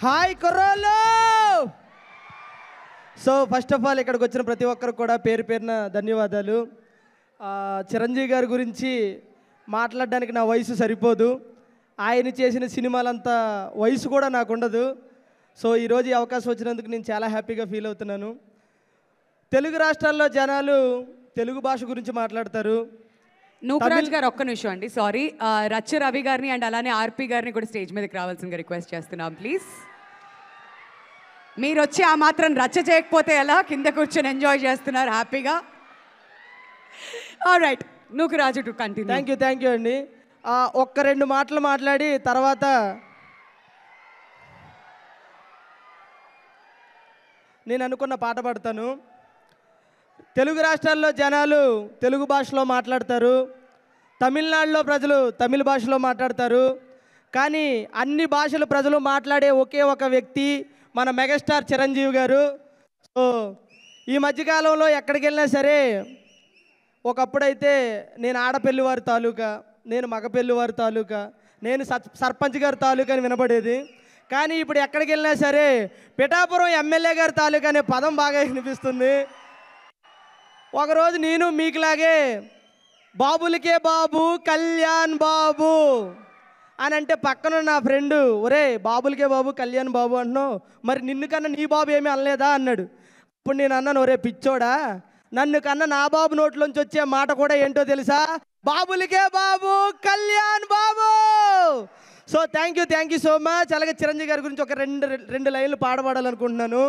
Hi కుర్రోళ్ళు. So first of all ఇక్కడికి వచ్చిన ప్రతి ఒక్కరికి కూడా పేరు పేరున ధన్యవాదాలు. చిరంజీవి గారి గురించి మాట్లాడడానికి నా వయసు సరిపోదు. ఆయన చేసిన సినిమాలంతా వయసు కూడా నాకు ఉండదు. సో ఈరోజు ఈ అవకాశం వచ్చినందుకు నేను చాలా హ్యాపీగా ఫీల్ అవుతున్నాను. తెలుగు రాష్ట్రాల్లో జనాలు తెలుగు భాష గురించి మాట్లాడతారు. నూకరాజ్ గారు ఒక్క నిమిషం అండి, సారీ. రచ్చ రవి గారిని అండ్ అలానే ఆర్పి గారిని కూడా స్టేజ్ మీదకి రావాల్సిందిగా రిక్వెస్ట్ చేస్తున్నాం ప్లీజ్. మీరు వచ్చి ఆ మాత్రం రచ్చ చేయకపోతే ఎలా? కింద కూర్చొని ఎంజాయ్ చేస్తున్నారు హ్యాపీగా. Alright, Nookaraju to continue. Thank you అండి. ఒక్క రెండు మాటలు మాట్లాడి తర్వాత నేను అనుకున్న పాట పాడతాను. తెలుగు రాష్ట్రాల్లో జనాలు తెలుగు భాషలో మాట్లాడతారు, తమిళనాడులో ప్రజలు తమిళ భాషలో మాట్లాడతారు. కానీ అన్ని భాషల ప్రజలు మాట్లాడే ఒకే ఒక వ్యక్తి మన మెగాస్టార్ చిరంజీవి గారు. సో ఈ మధ్యకాలంలో ఎక్కడికి వెళ్ళినా సరే, ఒకప్పుడైతే నేను ఆడపెళ్లివారి తాలూకా, నేను మగపెళ్లివారి తాలూకా, నేను సర్పంచ్ గారి తాలూకా అని వినపడేది. కానీ ఇప్పుడు ఎక్కడికి వెళ్ళినా సరే పిఠాపురం ఎమ్మెల్యే గారి తాలూకా అనే పదం బాగా వినిపిస్తుంది. ఒకరోజు నేను మీకులాగే బాబులకే బాబు కళ్యాణ్ బాబు అని అంటే పక్కన నా ఫ్రెండు, ఒరే బాబులకే బాబు కళ్యాణ్ బాబు అంటున్నావు, మరి నిన్ను కన్నా నీ బాబు ఏమీ అనలేదా అన్నాడు. అప్పుడు నేను అన్నాను, ఒరే పిచ్చోడా, నన్ను కన్నా నా బాబు నోట్లోంచి వచ్చే మాట కూడా ఏంటో తెలుసా? బాబులకే బాబు Kalyan Babu. So thank you so much. అలాగే చిరంజీవి గారి గురించి ఒక రెండు లైన్లు పాడబడాలనుకుంటున్నాను.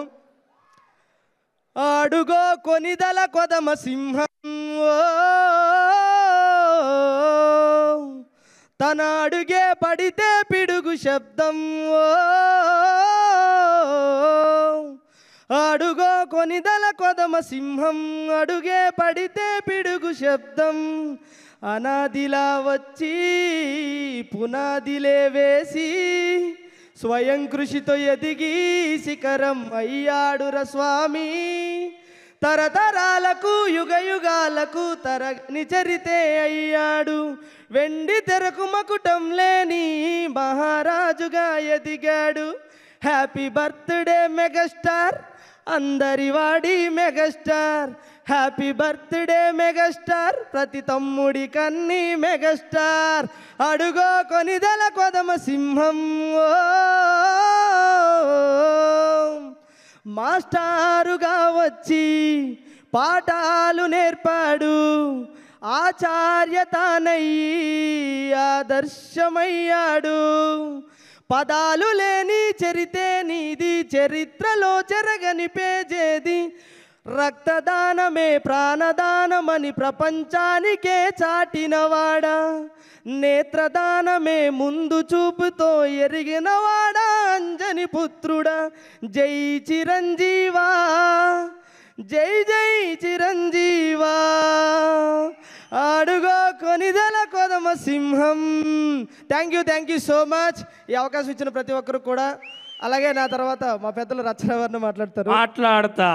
అడుగో కొనిదల కొదమ సింహం, తన అడుగే పడితే పిడుగు శబ్దం. అడుగో కొనిదల కొదమ సింహం, అడుగే పడితే పిడుగు శబ్దం. అనాదిలా వచ్చి పునాదిలే వేసి స్వయం కృషితో ఎదిగి శిఖరం అయ్యాడుర స్వామి. తరతరాలకు యుగ యుగాలకు తరగని చరితే అయ్యాడు. వెండి తెరకు మకుటం లేని మహారాజుగా ఎదిగాడు. హ్యాపీ బర్త్డే మెగాస్టార్, అందరివాడి మెగాస్టార్. హ్యాపీ బర్త్డే మెగాస్టార్, ప్రతి తమ్ముడి కన్ని మెగాస్టార్. అడుగో కొనిదల కొదమ సింహం, మాస్టారుగా వచ్చి పాఠాలు నేర్పాడు. ఆచార్యతానయ్యి ఆదర్శమయ్యాడు. పదాలు లేని చరితే నీది, చరిత్రలో చెరగని పేజేది. రక్తదానమే ప్రాణదానమని ప్రపంచానికే చాటినవాడా. నేత్రదానమే ముందు చూపుతో ఎరిగినవాడా. అంజని పుత్రుడా, జై చిరంజీవా, జై జై చిరంజీవా. అడుగో కొనిదల కొదమ సింహం. Thank you so much. ఈ అవకాశం ఇచ్చిన ప్రతి ఒక్కరు కూడా. అలాగే నా తర్వాత మా పెద్దలు రచన వారిని మాట్లాడతారు. మాట్లాడతా